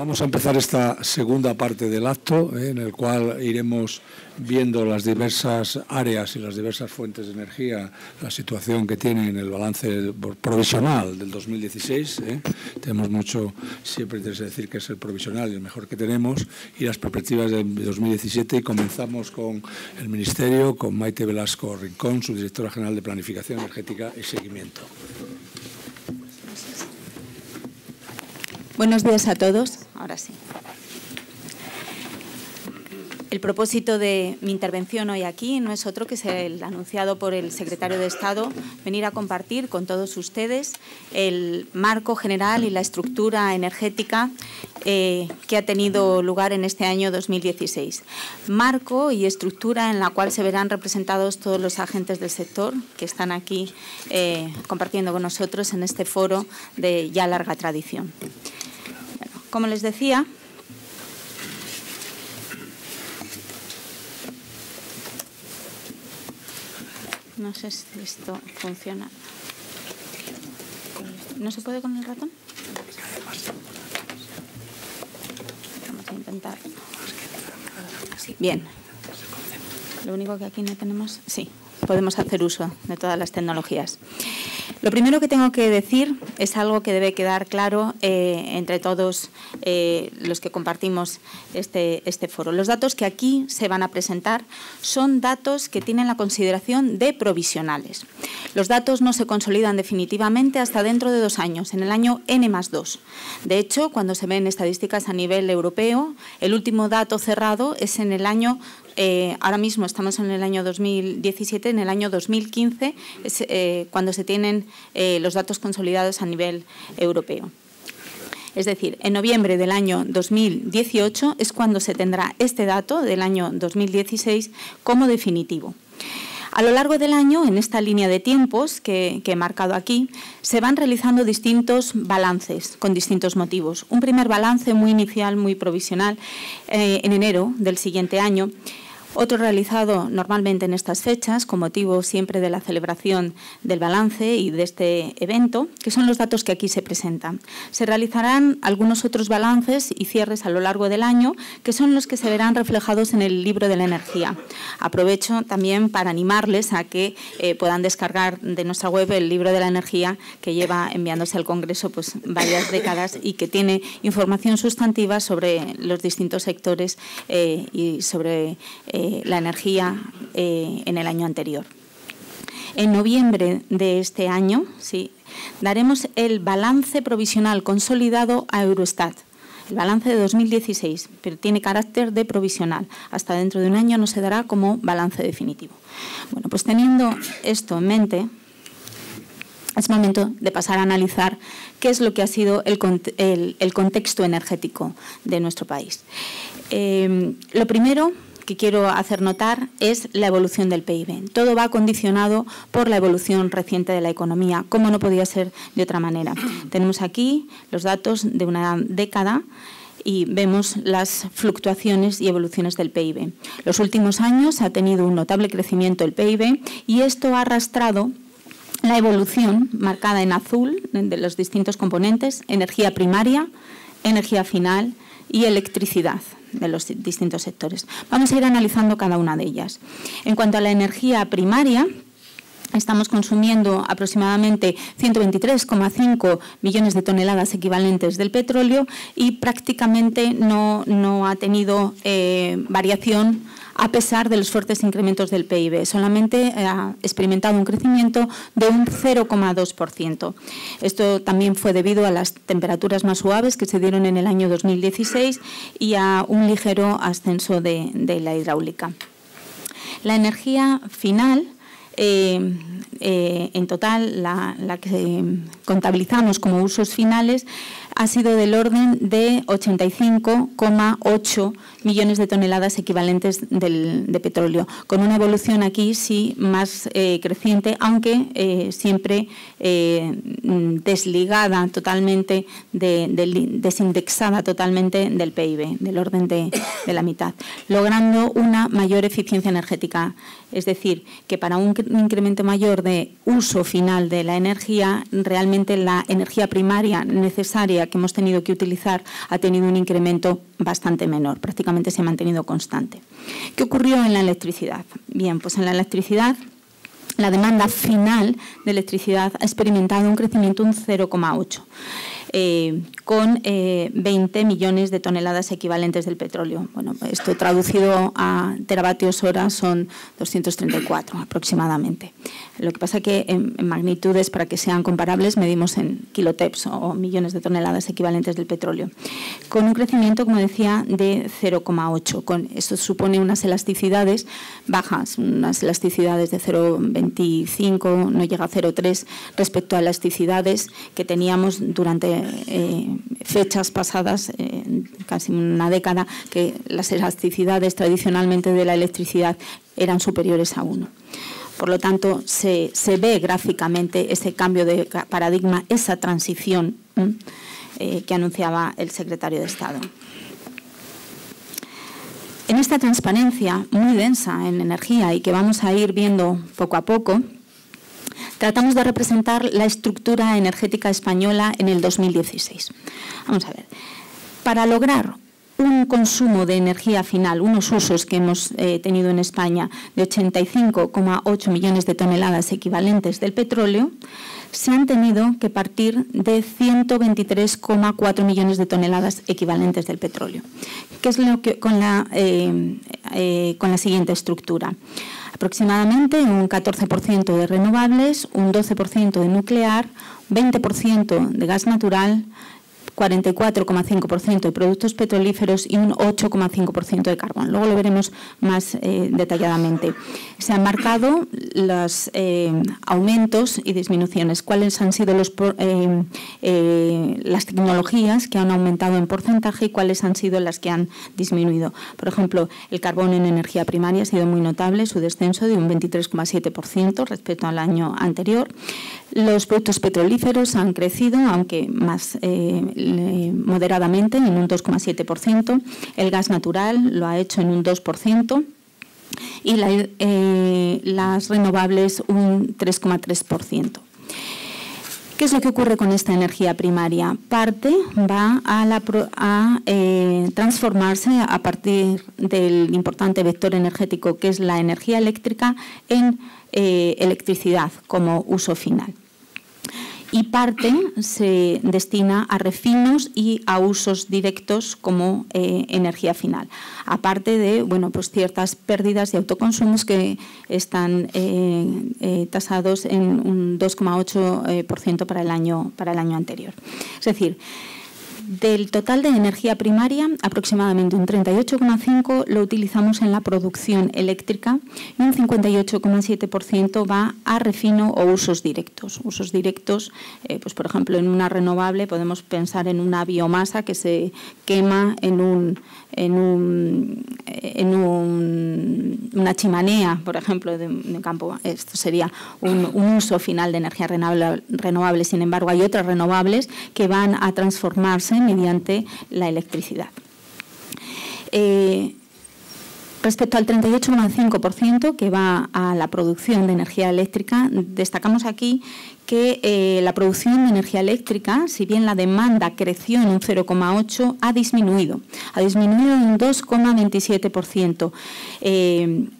Vamos a empezar esta segunda parte del acto, en el cual iremos viendo las diversas áreas y las diversas fuentes de energía, la situación que tienen en el balance provisional del 2016. Tenemos mucho, siempre interesa decir que es el provisional y el mejor que tenemos, y las perspectivas de 2017. Y comenzamos con el Ministerio, con Maite Velasco Rincón, subdirectora general de Planificación Energética y Seguimiento. Buenos días a todos. Ahora sí. El propósito de mi intervención hoy aquí no es otro que el anunciado por el secretario de Estado, venir a compartir con todos ustedes el marco general y la estructura energética que ha tenido lugar en este año 2016. Marco y estructura en la cual se verán representados todos los agentes del sector que están aquí compartiendo con nosotros en este foro de ya larga tradición. Bueno, como les decía, no sé si esto funciona. ¿No se puede con el ratón? Vamos a intentar. Bien. Lo único que aquí no tenemos... Sí, podemos hacer uso de todas las tecnologías. Lo primero que tengo que decir es algo que debe quedar claro entre todos los que compartimos este foro. Los datos que aquí se van a presentar son datos que tienen la consideración de provisionales. Los datos no se consolidan definitivamente hasta dentro de 2 años, en el año N+2. De hecho, cuando se ven estadísticas a nivel europeo, el último dato cerrado es en el año ahora mismo estamos en el año 2017, en el año 2015 es cuando se tienen los datos consolidados a nivel europeo. Es decir, en noviembre del año 2018 es cuando se tendrá este dato del año 2016 como definitivo. A lo largo del año, en esta línea de tiempos que he marcado aquí, se van realizando distintos balances con distintos motivos. Un primer balance muy inicial, muy provisional, en enero del siguiente año. Otro realizado normalmente en estas fechas, con motivo siempre de la celebración del balance y de este evento, que son los datos que aquí se presentan. Se realizarán algunos otros balances y cierres a lo largo del año, que son los que se verán reflejados en el libro de la energía. Aprovecho también para animarles a que puedan descargar de nuestra web el libro de la energía, que lleva enviándose al Congreso pues varias décadas y que tiene información sustantiva sobre los distintos sectores y sobre la energía en el año anterior. En noviembre de este año, sí, daremos el balance provisional consolidado a Eurostat, el balance de 2016, pero tiene carácter de provisional. Hasta dentro de un año no se dará como balance definitivo. Bueno, pues teniendo esto en mente, es momento de pasar a analizar qué es lo que ha sido el contexto energético de nuestro país. Lo primero que quiero hacer notar es la evolución del PIB. Todo va condicionado por la evolución reciente de la economía, como no podía ser de otra manera. Tenemos aquí los datos de una década y vemos las fluctuaciones y evoluciones del PIB. Los últimos años ha tenido un notable crecimiento el PIB y esto ha arrastrado la evolución marcada en azul de los distintos componentes: energía primaria, energía final y electricidad de los distintos sectores. Vamos a ir analizando cada una de ellas. En cuanto a la energía primaria, estamos consumiendo aproximadamente 123,5 millones de toneladas equivalentes del petróleo y prácticamente no ha tenido variación a pesar de los fuertes incrementos del PIB. Solamente ha experimentado un crecimiento de un 0,2%. Esto también fue debido a las temperaturas más suaves que se dieron en el año 2016 y a un ligero ascenso de la hidráulica. La energía final, en total, la que contabilizamos como usos finales, ha sido del orden de 85,8 millones de toneladas equivalentes de petróleo, con una evolución aquí sí más creciente, aunque siempre desligada totalmente, desindexada totalmente del PIB, del orden de la mitad, logrando una mayor eficiencia energética Es decir, que para un incremento mayor de uso final de la energía, realmente la energía primaria necesaria que hemos tenido que utilizar ha tenido un incremento bastante menor, prácticamente se ha mantenido constante. ¿Qué ocurrió en la electricidad? Bien, pues en la electricidad la demanda final de electricidad ha experimentado un crecimiento un 0,8. Con 20 millones de toneladas equivalentes del petróleo. Bueno, esto traducido a teravatios hora son 234 aproximadamente. Lo que pasa es que en magnitudes, para que sean comparables, medimos en kiloteps o millones de toneladas equivalentes del petróleo. Con un crecimiento, como decía, de 0,8. Esto supone unas elasticidades bajas, unas elasticidades de 0,25, no llega a 0,3 respecto a elasticidades que teníamos durante fechas pasadas, casi una década, que las elasticidades tradicionalmente de la electricidad eran superiores a 1. Por lo tanto, se ve gráficamente ese cambio de paradigma, esa transición que anunciaba el secretario de Estado. En esta transparencia muy densa en energía y que vamos a ir viendo poco a poco, tratamos de representar la estructura energética española en el 2016. Vamos a ver. Para lograr un consumo de energía final, unos usos que hemos tenido en España de 85,8 millones de toneladas equivalentes del petróleo, se han tenido que partir de 123,4 millones de toneladas equivalentes del petróleo. ¿Qué es lo que con la siguiente estructura? Aproximadamente un 14% de renovables, un 12% de nuclear, 20% de gas natural, 44,5% de productos petrolíferos y un 8,5% de carbón. Luego lo veremos más detalladamente. Se han marcado los aumentos y disminuciones. ¿Cuáles han sido las tecnologías que han aumentado en porcentaje y cuáles han sido las que han disminuido? Por ejemplo, el carbón en energía primaria ha sido muy notable, su descenso de un 23,7% respecto al año anterior. Los productos petrolíferos han crecido, aunque más moderadamente, en un 2,7%. El gas natural lo ha hecho en un 2%. Y las renovables un 3,3%. ¿Qué es lo que ocurre con esta energía primaria? Parte va a transformarse a partir del importante vector energético que es la energía eléctrica en electricidad como uso final. Y parte se destina a refinos y a usos directos como energía final. Aparte de pues ciertas pérdidas de autoconsumos que están tasados en un 2,8% para el año anterior. Es decir, del total de energía primaria, aproximadamente un 38,5% lo utilizamos en la producción eléctrica y un 58,7% va a refino o usos directos. Usos directos, pues por ejemplo, en una renovable podemos pensar en una biomasa que se quema en una chimenea, por ejemplo, de un campo. Esto sería un uso final de energía renovable. Sin embargo, hay otras renovables que van a transformarse mediante la electricidad. Respecto al 38,5% que va a la producción de energía eléctrica, destacamos aquí que la producción de energía eléctrica, si bien la demanda creció en un 0,8%, ha disminuido en un 2,27%.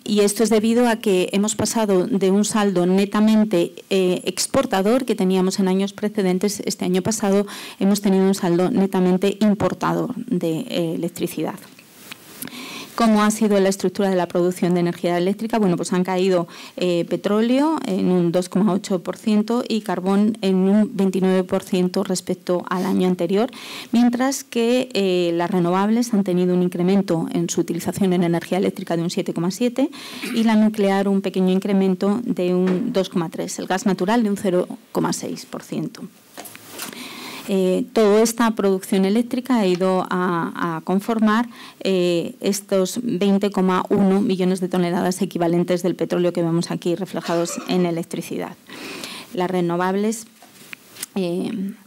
Y esto es debido a que hemos pasado de un saldo netamente exportador que teníamos en años precedentes. Este año pasado hemos tenido un saldo netamente importador de electricidad. ¿Cómo ha sido la estructura de la producción de energía eléctrica? Bueno, pues han caído petróleo en un 2,8% y carbón en un 29% respecto al año anterior, mientras que las renovables han tenido un incremento en su utilización en energía eléctrica de un 7,7% y la nuclear un pequeño incremento de un 2,3%, el gas natural de un 0,6%. Toda esta producción eléctrica ha ido a conformar estos 20,1 millones de toneladas equivalentes del petróleo que vemos aquí reflejados en electricidad. Las renovables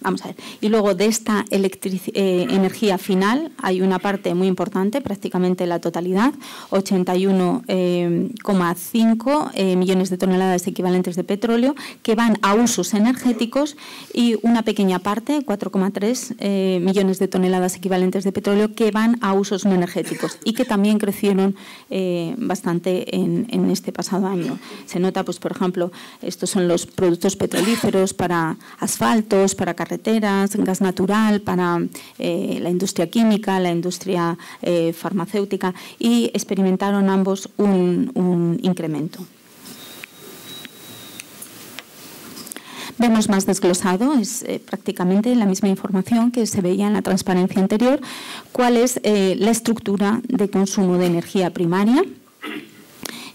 Vamos a ver. Y luego de esta energía final hay una parte muy importante, prácticamente la totalidad, 81,5 millones de toneladas equivalentes de petróleo que van a usos energéticos y una pequeña parte, 4,3 millones de toneladas equivalentes de petróleo que van a usos no energéticos y que también crecieron bastante en este pasado año. Se nota, pues, por ejemplo, estos son los productos petrolíferos para asfalto, para carreteras, gas natural, para la industria química, la industria farmacéutica, y experimentaron ambos un incremento. Vemos más desglosado, es prácticamente la misma información que se veía en la transparencia anterior, cuál es la estructura de consumo de energía primaria,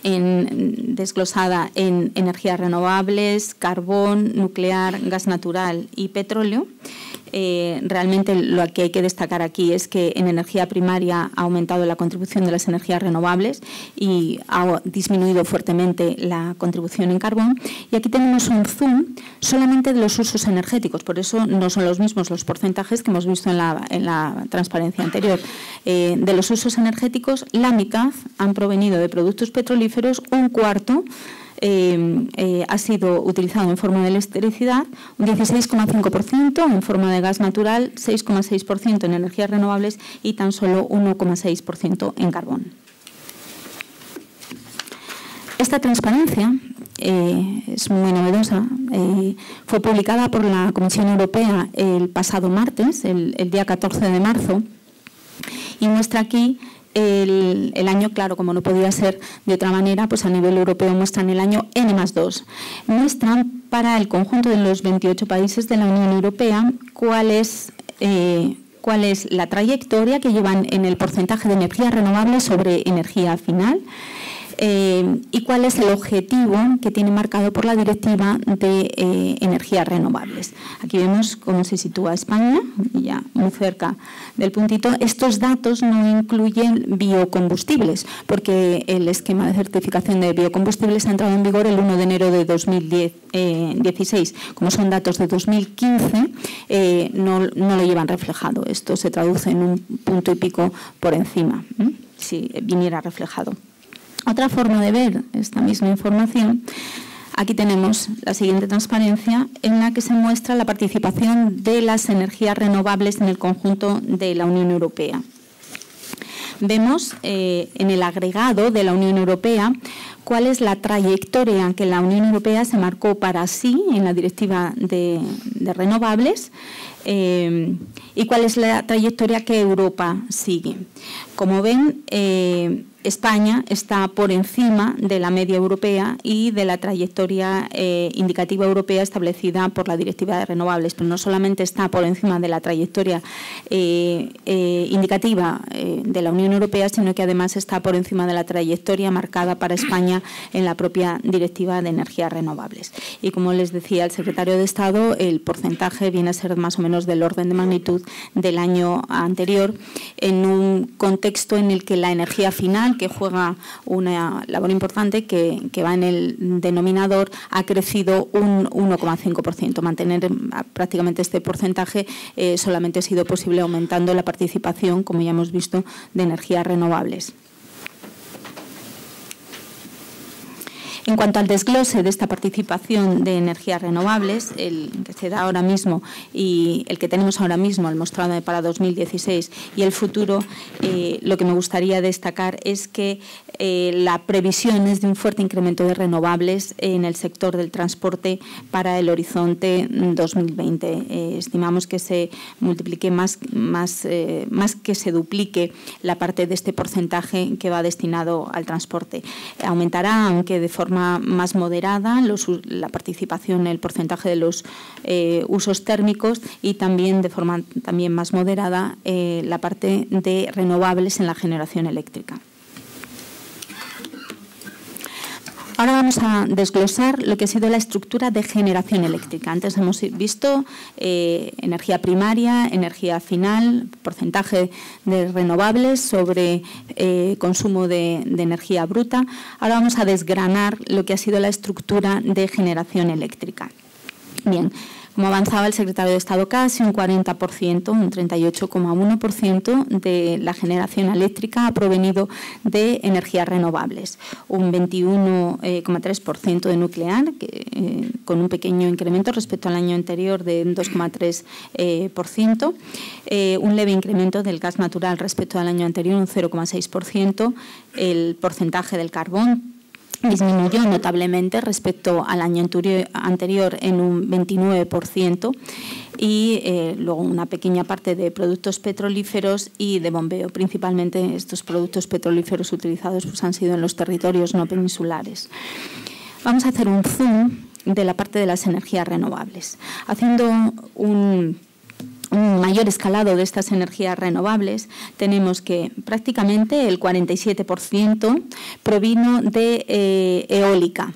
desglosada en energías renovables, carbón, nuclear, gas natural y petróleo. Realmente lo que hay que destacar aquí es que en energía primaria ha aumentado la contribución de las energías renovables y ha disminuido fuertemente la contribución en carbón. Y aquí tenemos un zoom solamente de los usos energéticos, por eso no son los mismos los porcentajes que hemos visto en la transparencia anterior. De los usos energéticos, la mitad han provenido de productos petrolíferos, un cuarto ha sido utilizado en forma de electricidad, un 16,5% en forma de gas natural, 6,6% en energías renovables y tan solo 1,6% en carbón. Esta transparencia es muy novedosa. Fue publicada por la Comisión Europea el pasado martes, el día 14 de marzo, y muestra aquí el año, claro, como no podía ser de otra manera, pues a nivel europeo muestran el año N+2. Muestran para el conjunto de los 28 países de la Unión Europea cuál es la trayectoria que llevan en el porcentaje de energía renovable sobre energía final. Y cuál es el objetivo que tiene marcado por la Directiva de Energías Renovables. Aquí vemos cómo se sitúa España, ya muy cerca del puntito. Estos datos no incluyen biocombustibles, porque el esquema de certificación de biocombustibles ha entrado en vigor el 1 de enero de 2016. Como son datos de 2015, no lo llevan reflejado. Esto se traduce en un punto y pico por encima, si viniera reflejado. Otra forma de ver esta misma información, aquí tenemos la siguiente transparencia en la que se muestra la participación de las energías renovables en el conjunto de la Unión Europea. Vemos en el agregado de la Unión Europea cuál es la trayectoria que la Unión Europea se marcó para sí en la Directiva de Renovables y cuál es la trayectoria que Europa sigue. Como ven, España está por encima de la media europea y de la trayectoria indicativa europea establecida por la Directiva de Renovables, pero no solamente está por encima de la trayectoria indicativa de la Unión Europea, sino que además está por encima de la trayectoria marcada para España en la propia Directiva de Energías Renovables. Y como les decía el secretario de Estado, el porcentaje viene a ser más o menos del orden de magnitud del año anterior, en un contexto en el que la energía final, que juega una labor importante, que va en el denominador, ha crecido un 1,5%. Mantener prácticamente este porcentaje solamente ha sido posible aumentando la participación, como ya hemos visto, de energías renovables. En cuanto al desglose de esta participación de energías renovables, el que se da ahora mismo y el que tenemos ahora mismo, el mostrado para 2016 y el futuro, lo que me gustaría destacar es que la previsión es de un fuerte incremento de renovables en el sector del transporte para el horizonte 2020. Estimamos que se multiplique más que se duplique la parte de este porcentaje que va destinado al transporte. Aumentará, aunque de forma más moderada, la participación, el porcentaje de los usos térmicos, y también de forma también más moderada la parte de renovables en la generación eléctrica. Ahora vamos a desglosar lo que ha sido la estructura de generación eléctrica. Antes hemos visto energía primaria, energía final, porcentaje de renovables sobre consumo de energía bruta. Ahora vamos a desgranar lo que ha sido la estructura de generación eléctrica. Bien, como avanzaba el secretario de Estado, casi un 40%, un 38,1% de la generación eléctrica ha provenido de energías renovables, un 21,3% de nuclear, con un pequeño incremento respecto al año anterior de 2,3%, un leve incremento del gas natural respecto al año anterior, un 0,6%, el porcentaje del carbón disminuyó notablemente respecto al año anterior en un 29% y luego una pequeña parte de productos petrolíferos y de bombeo. Principalmente estos productos petrolíferos utilizados pues, han sido en los territorios no peninsulares. Vamos a hacer un zoom de la parte de las energías renovables. Haciendo un mayor escalado de estas energías renovables, tenemos que prácticamente el 47% provino de eólica.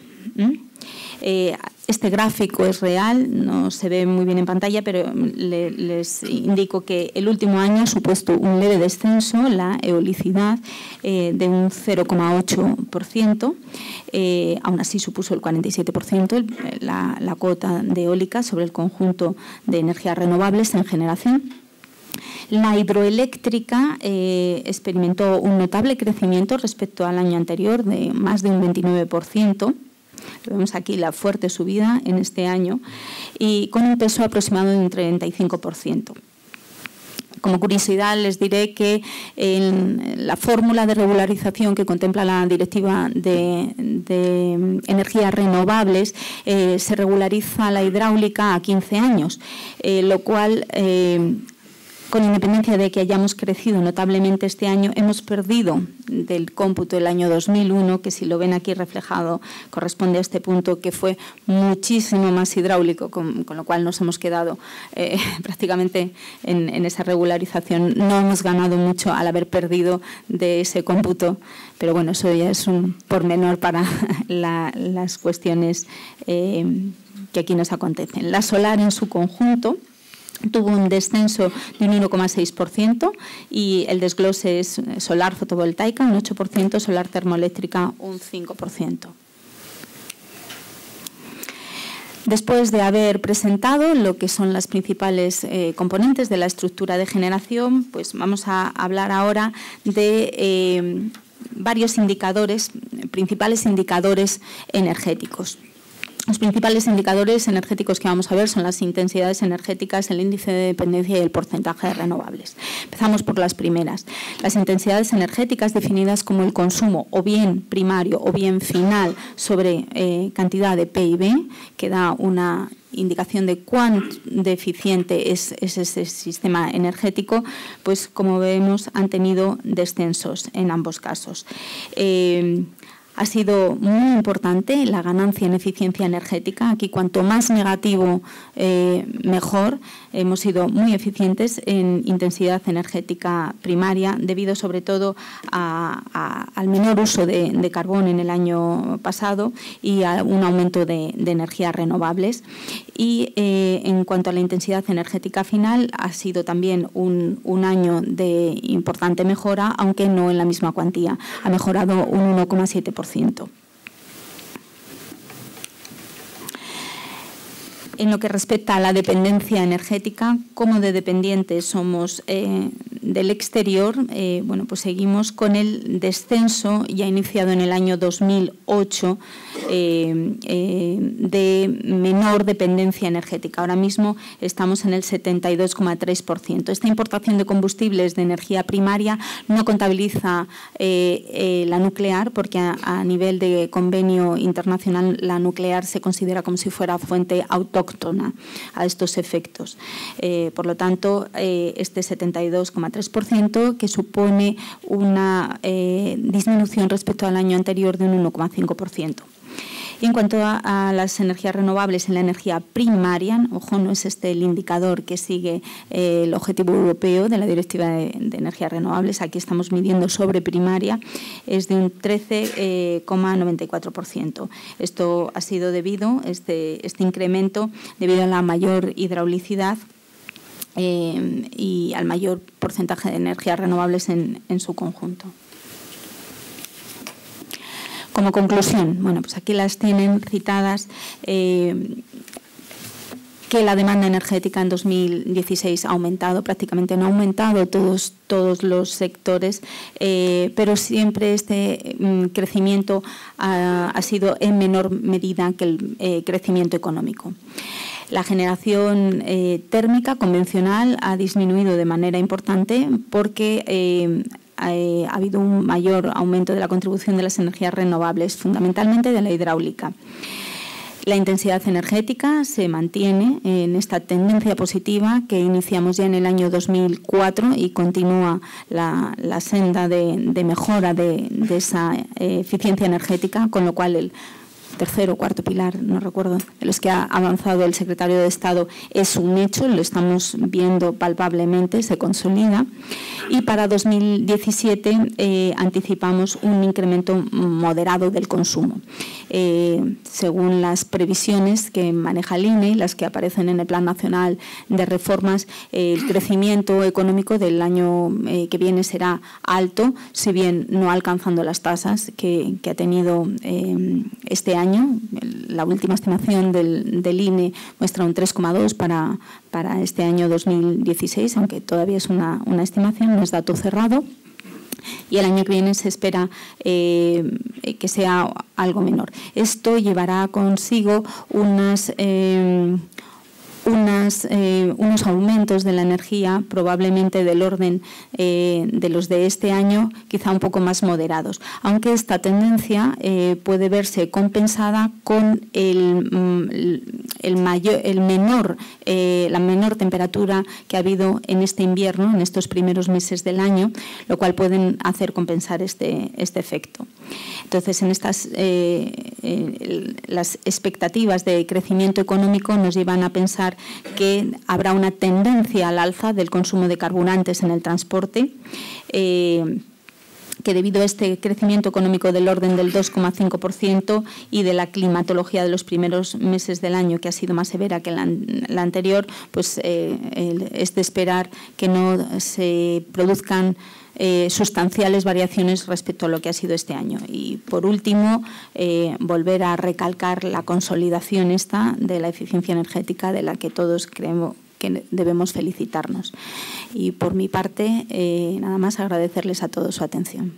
Este gráfico es real, no se ve muy bien en pantalla, pero les indico que el último año ha supuesto un leve descenso, la eolicidad, de un 0,8%. Aún así supuso el 47% la cuota de eólica sobre el conjunto de energías renovables en generación. La hidroeléctrica experimentó un notable crecimiento respecto al año anterior de más de un 29%. Vemos aquí la fuerte subida en este año y con un peso aproximado de un 35%. Como curiosidad les diré que en la fórmula de regularización que contempla la Directiva de Energías Renovables se regulariza la hidráulica a 15 años, lo cual con independencia de que hayamos crecido notablemente este año, hemos perdido del cómputo del año 2001, que si lo ven aquí reflejado corresponde a este punto, que fue muchísimo más hidráulico, con lo cual nos hemos quedado prácticamente en esa regularización. No hemos ganado mucho al haber perdido de ese cómputo, pero bueno, eso ya es un pormenor para las cuestiones que aquí nos acontecen. La solar en su conjunto tuvo un descenso de un 1,6% y el desglose es solar fotovoltaica un 8%, solar termoeléctrica un 5%. Después de haber presentado lo que son las principales componentes de la estructura de generación, pues vamos a hablar ahora de varios indicadores, principales indicadores energéticos. Los principales indicadores energéticos que vamos a ver son las intensidades energéticas, el índice de dependencia y el porcentaje de renovables. Empezamos por las primeras. Las intensidades energéticas definidas como el consumo o bien primario o bien final sobre cantidad de PIB, que da una indicación de cuán deficiente es ese sistema energético, pues como vemos han tenido descensos en ambos casos. Ha sido muy importante la ganancia en eficiencia energética. Aquí cuanto más negativo, mejor. Hemos sido muy eficientes en intensidad energética primaria debido sobre todo al menor uso de carbón en el año pasado y a un aumento de energías renovables. Y en cuanto a la intensidad energética final, ha sido también un año de importante mejora, aunque no en la misma cuantía. Ha mejorado un 1,7%. En lo que respecta a la dependencia energética, cómo de dependientes somos del exterior, bueno, pues seguimos con el descenso ya iniciado en el año 2008 de menor dependencia energética. Ahora mismo estamos en el 72,3%. Esta importación de combustibles de energía primaria no contabiliza la nuclear, porque a nivel de convenio internacional la nuclear se considera como si fuera fuente autóctona a estos efectos. Por lo tanto, este 72,3% que supone una disminución respecto al año anterior de un 1,5%. Y en cuanto a las energías renovables en la energía primaria, ojo, no es este el indicador que sigue el objetivo europeo de la Directiva de Energías Renovables, aquí estamos midiendo sobre primaria, es de un 13,94%. Esto ha sido debido, este incremento, debido a la mayor hidraulicidad y al mayor porcentaje de energías renovables en su conjunto. Como conclusión, bueno, pues aquí las tienen citadas que la demanda energética en 2016 ha aumentado, prácticamente no ha aumentado todos los sectores, pero siempre este crecimiento ha sido en menor medida que el crecimiento económico. La generación térmica convencional ha disminuido de manera importante porque ha habido un mayor aumento de la contribución de las energías renovables, fundamentalmente de la hidráulica. La intensidad energética se mantiene en esta tendencia positiva que iniciamos ya en el año 2004 y continúa la senda de mejora de esa eficiencia energética, con lo cual el tercero o cuarto pilar, no recuerdo, de los que ha avanzado el secretario de Estado es un hecho, lo estamos viendo palpablemente, se consolida. Y para 2017 anticipamos un incremento moderado del consumo. Según las previsiones que maneja el INE y las que aparecen en el Plan Nacional de Reformas, el crecimiento económico del año que viene será alto, si bien no alcanzando las tasas que ha tenido este año. La última estimación del INE muestra un 3,2 para este año 2016, aunque todavía es una estimación, no es dato cerrado. Y el año que viene se espera que sea algo menor. Esto llevará consigo unos aumentos de la energía, probablemente del orden de los de este año, quizá un poco más moderados, aunque esta tendencia puede verse compensada con la menor temperatura que ha habido en este invierno, en estos primeros meses del año, lo cual pueden hacer compensar este efecto. Entonces, en estas las expectativas de crecimiento económico nos llevan a pensar que habrá una tendencia al alza del consumo de carburantes en el transporte, que debido a este crecimiento económico del orden del 2,5% y de la climatología de los primeros meses del año, que ha sido más severa que la anterior, pues es de esperar que no se produzcan sustanciales variaciones respecto a lo que ha sido este año. Y por último, volver a recalcar la consolidación esta de la eficiencia energética, de la que todos creemos que debemos felicitarnos. Y por mi parte, nada más agradecerles a todos su atención.